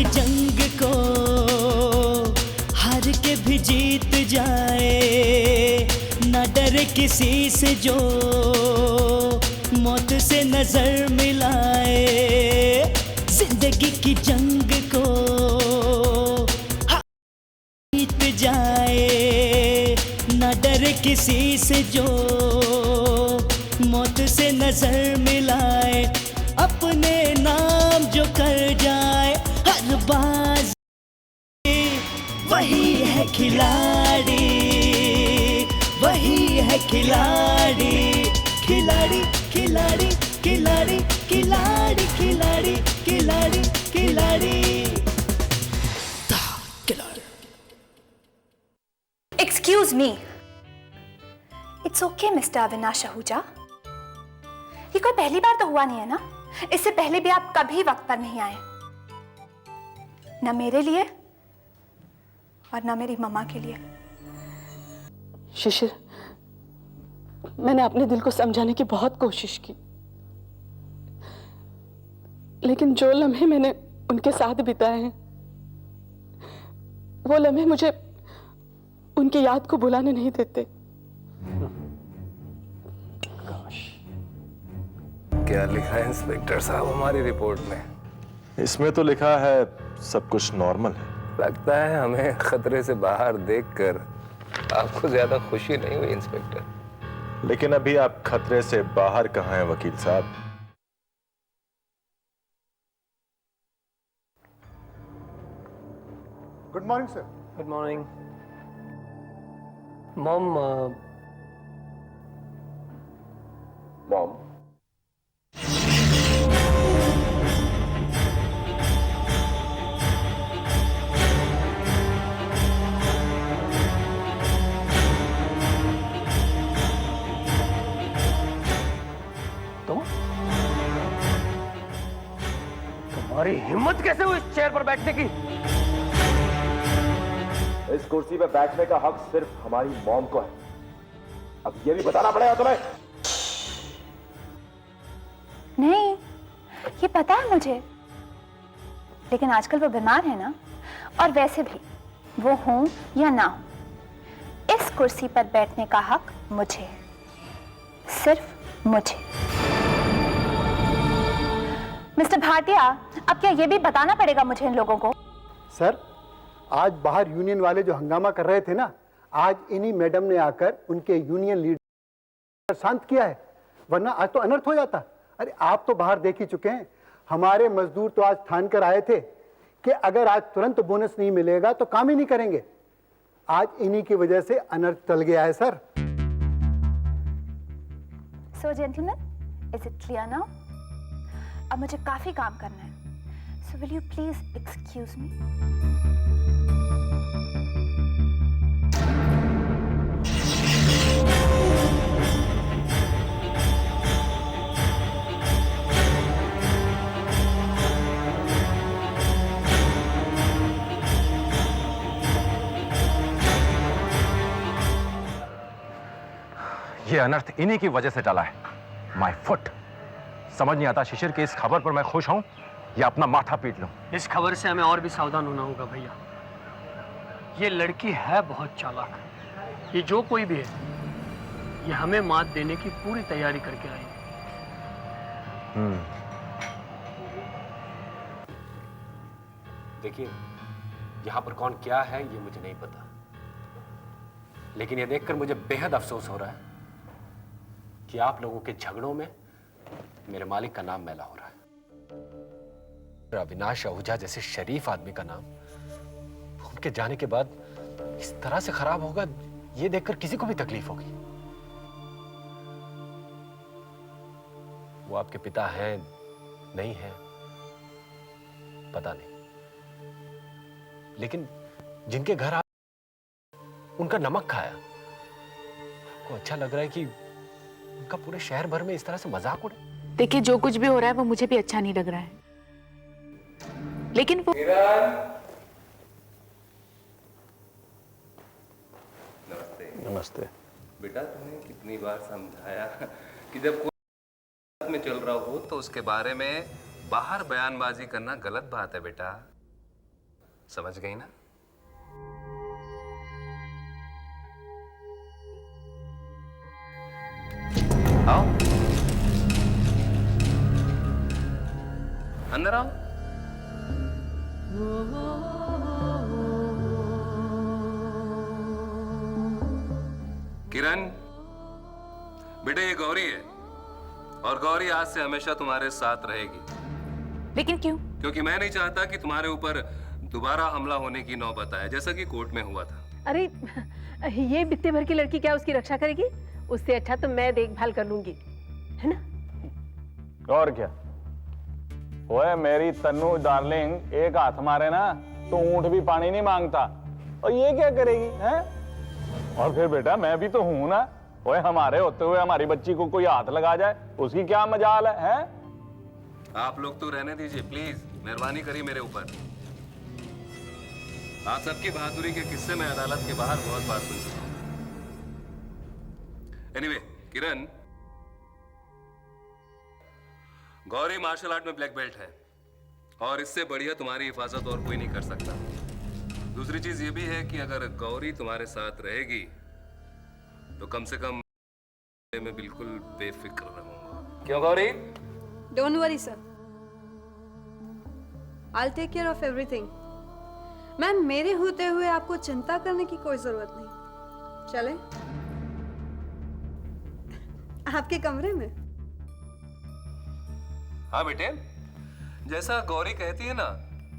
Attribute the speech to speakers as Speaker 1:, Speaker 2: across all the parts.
Speaker 1: की जंग को हार के भी जीत जाए, ना डरे किसी से जो मौत से नजर मिलाए। जिंदगी की जंग को जीत जाए, ना डरे किसी से जो मौत से नजर मिलाए। अपने नाम जो कर जाए हर बाज, वही है खिलाड़ी, वही है खिलाड़ी। खिलाड़ी खिलाड़ी खिलाड़ी खिलाड़ी खिलाड़ी खिलाड़ी खिलाड़ी।
Speaker 2: Excuse me. It's okay, Mr. Avinash Ahuja. ये कोई पहली बार तो हुआ नहीं है ना? इससे पहले भी आप कभी वक्त पर नहीं आए, ना मेरे लिए और ना मेरी मम्मा के लिए।
Speaker 3: शिशिर, मैंने अपने दिल को समझाने की बहुत कोशिश की, लेकिन जो लम्हे मैंने उनके साथ बिताए हैं, वो लम्हे मुझे उनकी याद को भुलाने नहीं देते।
Speaker 4: क्या लिखा है इंस्पेक्टर साहब हमारी रिपोर्ट में?
Speaker 5: इसमें तो लिखा है सब कुछ नॉर्मल है।
Speaker 4: लगता है हमें खतरे से बाहर देखकर आपको ज्यादा खुशी नहीं हुई इंस्पेक्टर।
Speaker 5: लेकिन अभी आप खतरे से बाहर कहाँ हैं वकील साहब?
Speaker 6: Good morning sir.
Speaker 7: Good morning mom.
Speaker 5: Mom,
Speaker 7: तुम्हारी हिम्मत कैसे हुई इस चेयर पर बैठने की?
Speaker 5: इस कुर्सी पे बैठने का हक सिर्फ हमारी मॉम को है। अब ये भी बताना पड़ेगा तुम्हें?
Speaker 2: नहीं, ये पता है मुझे, लेकिन आजकल वो बीमार है ना, और वैसे भी वो हूं या ना हूं, इस कुर्सी पर बैठने का हक मुझे है, सिर्फ मुझे। मिस्टर भाटिया, अब क्या ये भी बताना पड़ेगा मुझे इन लोगों को?
Speaker 6: सर, आज बाहर यूनियन वाले जो हंगामा कर रहे थे ना, आज इन्हीं मैडम ने आकर उनके यूनियन लीडर शांत किया है, वरना आज तो अनर्थ हो जाता। अरे आप तो बाहर देख ही चुके हैं, हमारे मजदूर तो आज ठान कर आए थे कि अगर आज तुरंत बोनस नहीं मिलेगा तो काम ही नहीं करेंगे। आज इन्हीं की वजह से अनर्थ टल गया है sir.
Speaker 2: So gentleman, is it clear now? अब मुझे काफी काम करना है, so will you please excuse me?
Speaker 8: ये अनर्थ इन्हीं की वजह से टला है। My foot. समझ नहीं आता शिशिर की इस खबर पर मैं खुश हूं या अपना माथा पीट लूं।
Speaker 7: इस खबर से हमें और भी सावधान होना होगा भैया। ये लड़की है बहुत चालाक। ये जो कोई भी है, ये हमें मात देने की पूरी तैयारी करके आई है।
Speaker 9: देखिए, यहां पर कौन क्या है ये मुझे नहीं पता, लेकिन ये देखकर मुझे बेहद अफसोस हो रहा है कि आप लोगों के झगड़ों में मेरे मालिक का नाम मैला हो रहा है। अविनाश आहूजा जैसे शरीफ आदमी का नाम उनके जाने के बाद इस तरह से खराब होगा, ये देखकर किसी को भी तकलीफ होगी। वो आपके पिता हैं नहीं हैं पता नहीं, लेकिन जिनके घर आप उनका नमक खाया, आपको अच्छा लग रहा है कि उनका पूरे शहर भर में इस तरह से मजाक उड़े?
Speaker 3: देखिए, जो कुछ भी हो रहा है वो मुझे भी अच्छा नहीं लग रहा है, लेकिन वो
Speaker 4: नमस्ते।
Speaker 5: नमस्ते।
Speaker 4: बेटा, तुम्हें कितनी बार समझाया कि जब कोई में चल रहा हो तो उसके बारे में बाहर बयानबाजी करना गलत बात है बेटा। समझ गई ना? आओ अंदर आओ। किरण, बेटे ये गौरी है और गौरी आज से हमेशा तुम्हारे साथ रहेगी।
Speaker 3: लेकिन क्यों?
Speaker 4: क्योंकि मैं नहीं चाहता कि तुम्हारे ऊपर दोबारा हमला होने की नौबत आए, जैसा कि कोर्ट में हुआ था।
Speaker 10: अरे ये बित्ते भर की लड़की क्या उसकी रक्षा करेगी? उससे अच्छा तो मैं देखभाल कर लूंगी, है ना?
Speaker 11: और क्या? ओए मेरी तन्नू डार्लिंग, एक हाथ मारे ना तो ऊंट भी पानी नहीं मांगता, और ये क्या करेगी हैं? और फिर बेटा मैं भी तो हूं ना। ओए हमारे होते हुए हमारी बच्ची को कोई हाथ लगा जाए, उसकी क्या मजाल है, हैं?
Speaker 4: आप लोग तो रहने दीजिए प्लीज, मेहरबानी करिए मेरे ऊपर। आप सबकी बहादुरी के किस्से में अदालत के बाहर बहुत बार सुन चुका हूं। एनीवे, किरण, गौरी मार्शल आर्ट में ब्लैक बेल्ट है और इससे बढ़िया तुम्हारी हिफाजत और कोई नहीं कर सकता। दूसरी चीज ये भी है कि अगर गौरी तुम्हारे साथ रहेगी तो कम से कम मैं बिल्कुल बेफिक्र रहूंगा। क्यों Gauri?
Speaker 12: Don't worry sir, I'll take care of everything. Ma'am, मेरे होते हुए आपको चिंता करने की कोई जरूरत नहीं। चले आपके कमरे में।
Speaker 4: हाँ बेटे, जैसा गौरी कहती है ना,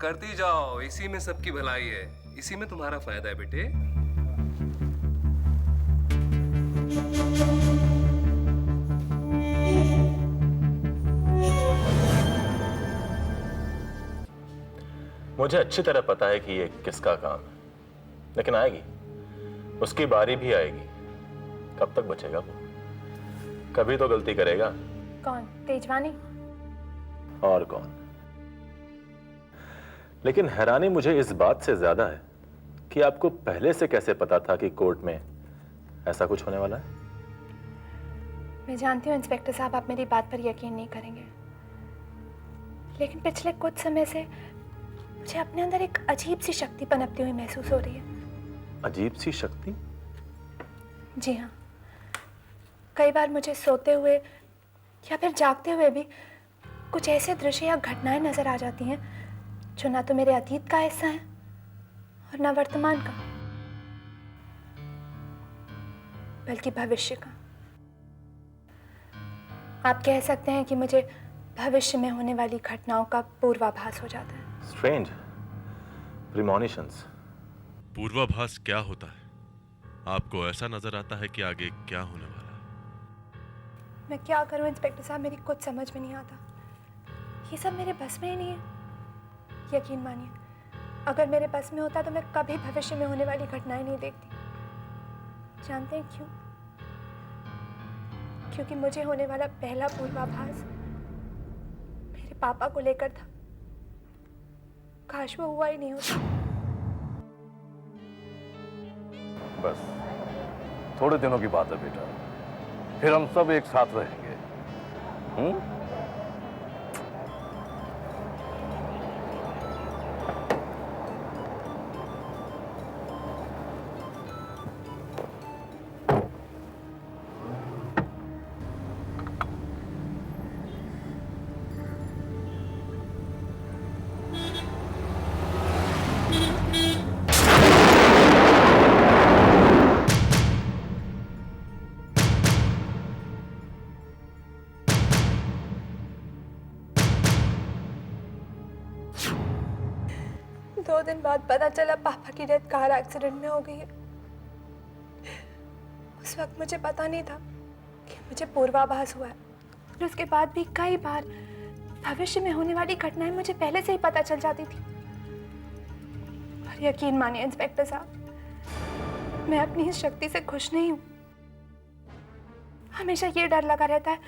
Speaker 4: करती जाओ, इसी में सबकी भलाई है, इसी में तुम्हारा फायदा है बेटे।
Speaker 8: मुझे अच्छी तरह पता है कि ये किसका काम है, लेकिन आएगी, उसकी बारी भी आएगी। कब तक बचेगा वो? कभी तो गलती करेगा।
Speaker 2: कौन? तेजवानी?
Speaker 8: और कौन? लेकिन हैरानी मुझे इस बात से ज्यादा है कि आपको पहले से कैसे पता था कि कोर्ट में ऐसा कुछ होने वाला है?
Speaker 2: मैं जानती हूँ इंस्पेक्टर साहब, आप मेरी बात पर यकीन नहीं करेंगे, लेकिन पिछले कुछ समय से मुझे अपने अंदर एक अजीब सी शक्ति पनपती हुई महसूस हो रही है।
Speaker 8: अजीब सी शक्ति?
Speaker 2: जी हाँ, कई बार मुझे सोते हुए या फिर जागते हुए भी कुछ ऐसे दृश्य या घटनाएं नजर आ जाती हैं जो ना तो मेरे अतीत का हिस्सा है और ना वर्तमान का, बल्कि भविष्य का। आप कह सकते हैं कि मुझे भविष्य में होने वाली घटनाओं का पूर्वाभास हो जाता है।
Speaker 8: स्ट्रेंज प्रीमोनिशंस।
Speaker 13: पूर्वाभास क्या होता है? आपको ऐसा नजर आता है कि आगे क्या होने वाला है?
Speaker 2: मैं क्या करूं इंस्पेक्टर साहब, मेरी कुछ समझ में नहीं आता। ये सब मेरे बस में ही नहीं है। यकीन मानिए, अगर मेरे बस में होता तो मैं कभी भविष्य में होने वाली घटनाएं नहीं देखती। जानते हैं क्यों? क्योंकि मुझे होने वाला पहला पूर्वाभास मेरे पापा को लेकर था। काश वो हुआ ही नहीं होता।
Speaker 11: बस थोड़े दिनों की बात है बेटा, फिर हम सब एक साथ रहेंगे।
Speaker 2: दो दिन बाद पता चला पापा की डेथ कार एक्सीडेंट में हो गई है। उस वक्त मुझे पता नहीं था कि मुझे पूर्वाभास हुआ है, और उसके बाद भी कई बार भविष्य में होने वाली घटनाएं मुझे पहले से ही पता चल जाती थी। और यकीन मानिए इंस्पेक्टर साहब, मैं अपनी इस शक्ति से खुश नहीं हूं। हमेशा ये डर लगा रहता है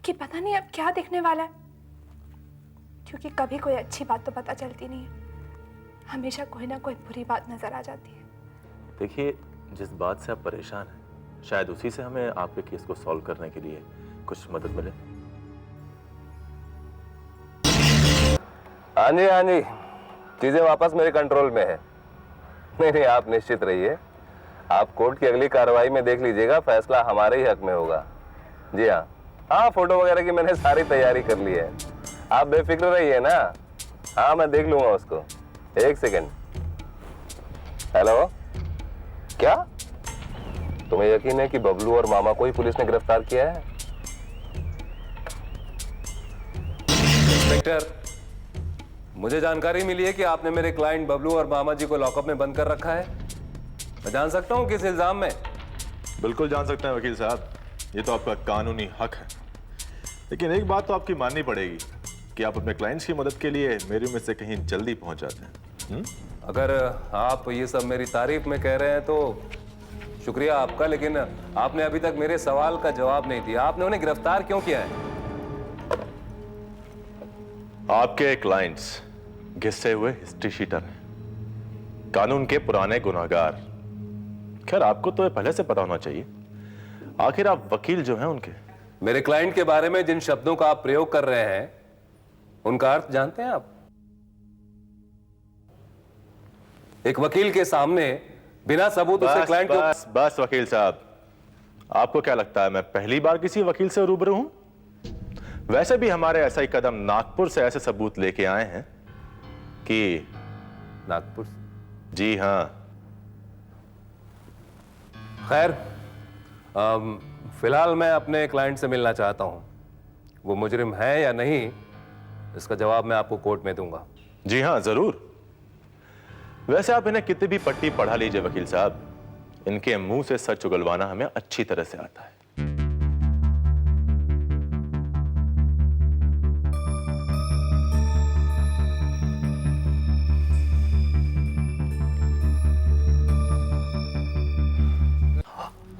Speaker 2: कि पता नहीं अब क्या दिखने वाला है, क्योंकि कभी कोई अच्छी बात तो पता चलती नहीं है, हमेशा कोई ना कोई बुरी बात नजर आ जाती है।
Speaker 8: देखिए, जिस बात से आप परेशान हैं, शायद उसी से हमें आपके केस को सॉल्व करने के लिए कुछ मदद मिले।
Speaker 4: हाँ जी, चीजें वापस मेरे कंट्रोल में है। नहीं, आप निश्चित रहिए, आप कोर्ट की अगली कार्रवाई में देख लीजिएगा, फैसला हमारे ही हक में होगा। जी हाँ, फोटो वगैरह की मैंने सारी तैयारी कर ली है, आप बेफिक्र रहिए ना। हाँ, मैं देख लूंगा उसको। एक सेकंड। हेलो, क्या तुम्हें यकीन है कि बबलू और मामा को ही पुलिस ने गिरफ्तार किया है? इंस्पेक्टर, मुझे जानकारी मिली है कि आपने मेरे क्लाइंट बबलू और मामा जी को लॉकअप में बंद कर रखा है। मैं जान सकता हूं किस इल्जाम में?
Speaker 8: बिल्कुल जान सकते हैं वकील साहब, ये तो आपका कानूनी हक है। लेकिन एक बात तो आपकी माननी पड़ेगी कि आप अपने क्लाइंट्स की मदद के लिए मेरी उम्मीद से कहीं जल्दी पहुंच जाते हैं।
Speaker 4: अगर आप ये सब मेरी तारीफ में कह रहे हैं तो शुक्रिया आपका, लेकिन आपने अभी तक मेरे सवाल का जवाब नहीं दिया। आपने उन्हें गिरफ्तार क्यों किया है?
Speaker 8: आपके क्लाइंट्स घिसे हुए हिस्ट्री शीटर हैं, कानून के पुराने गुनाहगार। खैर, आपको तो ये पहले से पता होना चाहिए, आखिर आप वकील जो हैं उनके।
Speaker 4: मेरे क्लाइंट के बारे में जिन शब्दों का आप प्रयोग कर रहे हैं उनका अर्थ जानते हैं आप? एक वकील के सामने बिना सबूत उसके क्लाइंट को...
Speaker 8: बस वकील साहब, आपको क्या लगता है मैं पहली बार किसी वकील से रूबरू हूं? वैसे भी हमारे ऐसा ही कदम नागपुर से ऐसे सबूत लेके आए हैं कि...
Speaker 4: नागपुर?
Speaker 8: जी हां।
Speaker 4: खैर, फिलहाल मैं अपने क्लाइंट से मिलना चाहता हूं। वो मुजरिम है या नहीं, इसका जवाब मैं आपको कोर्ट में दूंगा।
Speaker 8: जी हां, जरूर। वैसे आप इन्हें कितनी भी पट्टी पढ़ा लीजिए वकील साहब, इनके मुंह से सच उगलवाना हमें अच्छी तरह से आता है।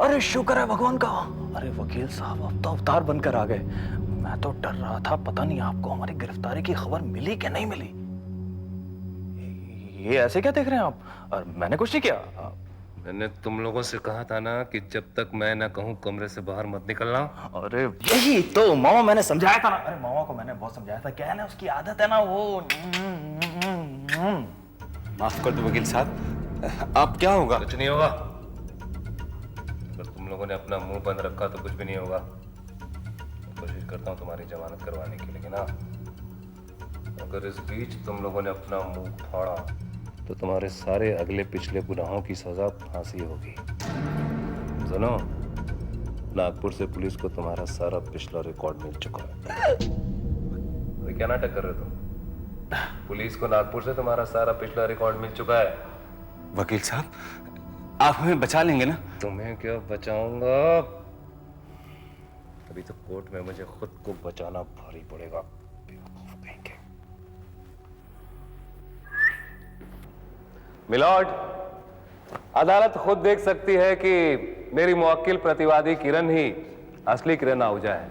Speaker 14: अरे शुक्र है भगवान का। अरे वकील साहब, अब तो अवतार बनकर आ गए। मैं तो डर रहा था, पता नहीं आपको हमारी गिरफ्तारी की खबर मिली कि नहीं मिली। ये ऐसे क्या देख रहे हैं आप? और मैंने कुछ नहीं किया।
Speaker 4: मैंने तुम लोगों से कहा था ना कि जब तक मैं ना कहूं कमरे से बाहर मत निकलना।
Speaker 14: अरे यही तो मामा मैंने समझाया था ना। अरे मामा को मैंने बहुत समझाया था, क्या है ना उसकी आदत है ना वो।
Speaker 9: माफ कर दो वकील साहब, अब क्या होगा?
Speaker 4: कुछ नहीं होगा। अगर तुम लोगों ने अपना मुंह बंद रखा तो कुछ भी नहीं होगा। कोशिश करता हूं तुम्हारी जमानत करवाने की, लेकिन अगर इस बीच तुम लोगों ने अपना मुंह फाड़ा तो तुम्हारे सारे अगले पिछले गुनाहों की सजा फांसी होगी। सुनो, नागपुर से पुलिस को तुम्हारा सारा पिछला रिकॉर्ड मिल चुका है। अरे क्या नाटक कर रहे हो तुम? पुलिस को नागपुर से तुम्हारा सारा पिछला रिकॉर्ड मिल चुका है।
Speaker 9: वकील साहब, आप हमें बचा लेंगे ना?
Speaker 4: तुम्हें क्या बचाऊंगा? अभी तो कोर्ट में मुझे खुद को बचाना भारी पड़ेगा। मिलॉर्ड, अदालत खुद देख सकती है कि मेरी मुवक्किल प्रतिवादी किरण ही असली किरण आहूजा है।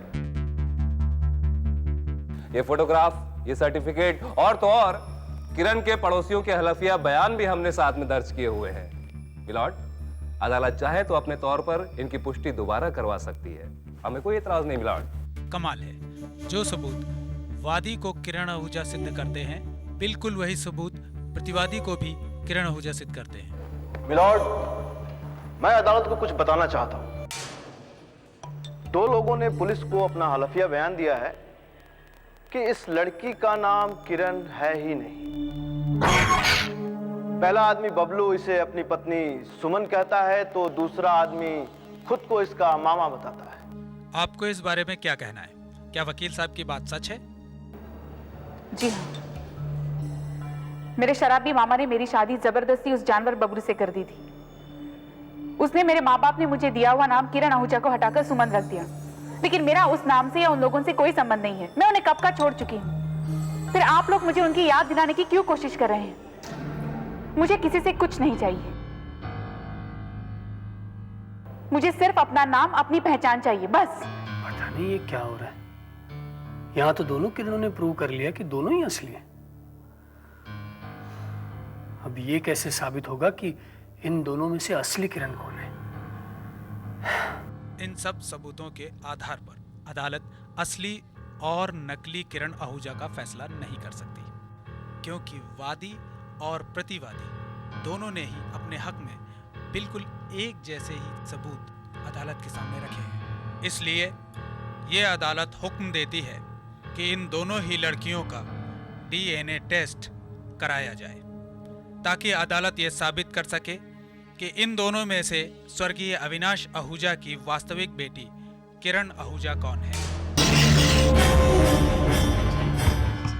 Speaker 4: ये फोटोग्राफ, ये सर्टिफिकेट और तो और किरण के पड़ोसियों के हलफिया बयान भी हमने साथ में दर्ज किए हुए हैं। मिलॉर्ड, अदालत चाहे तो अपने तौर पर इनकी पुष्टि दोबारा करवा सकती है। हमें कोई एतराज नहीं मिलॉर्ड।
Speaker 15: कमाल है, जो सबूत वादी को किरण आहूजा सिद्ध करते हैं, बिल्कुल वही सबूत प्रतिवादी को भी किरण आहूजा सिद्ध करते हैं।
Speaker 14: मिलॉर्ड, मैं अदालत को कुछ बताना चाहता हूं। दो लोगों ने पुलिस को अपना हलफिया बयान दिया है कि इस लड़की का नाम किरण है ही नहीं। पहला आदमी बबलू इसे अपनी पत्नी सुमन कहता है, तो दूसरा आदमी खुद को इसका मामा बताता है।
Speaker 15: आपको इस बारे में क्या कहना है? क्या वकील साहब की बात सच है?
Speaker 3: जी हाँ, मेरे शराबी मामा ने मेरी शादी जबरदस्ती उस जानवर बबलू से कर दी थी। उसने मेरे माँ बाप ने मुझे दिया हुआ नाम किरण आहूजा को हटाकर सुमन रख दिया, लेकिन मेरा उस नाम से या उन लोगों से कोई संबंध नहीं है। मैं उन्हें कब का छोड़ चुकी हूँ। फिर आप लोग मुझे उनकी याद दिलाने की क्यों कोशिश कर रहे हैं? मुझे किसी से कुछ नहीं चाहिए। मुझे सिर्फ अपना नाम, अपनी पहचान चाहिए, बस।
Speaker 7: पता नहीं ये क्या हो रहा है। यहाँ तो दोनों किरणों ने प्रूव कर लिया कि दोनों ही असली हैं। अब ये कैसे साबित होगा कि इन दोनों में से असली किरण कौन है?
Speaker 15: इन सब सबूतों के आधार पर अदालत असली और नकली किरण आहूजा का फैसला नहीं कर सकती, क्योंकि वादी और प्रतिवादी दोनों ने ही अपने हक में बिल्कुल एक जैसे ही सबूत अदालत के सामने रखे हैं। इसलिए ये अदालत हुक्म देती है कि इन दोनों ही लड़कियों का DNA टेस्ट कराया जाए, ताकि अदालत ये साबित कर सके कि इन दोनों में से स्वर्गीय अविनाश आहूजा की वास्तविक बेटी किरण आहूजा कौन है।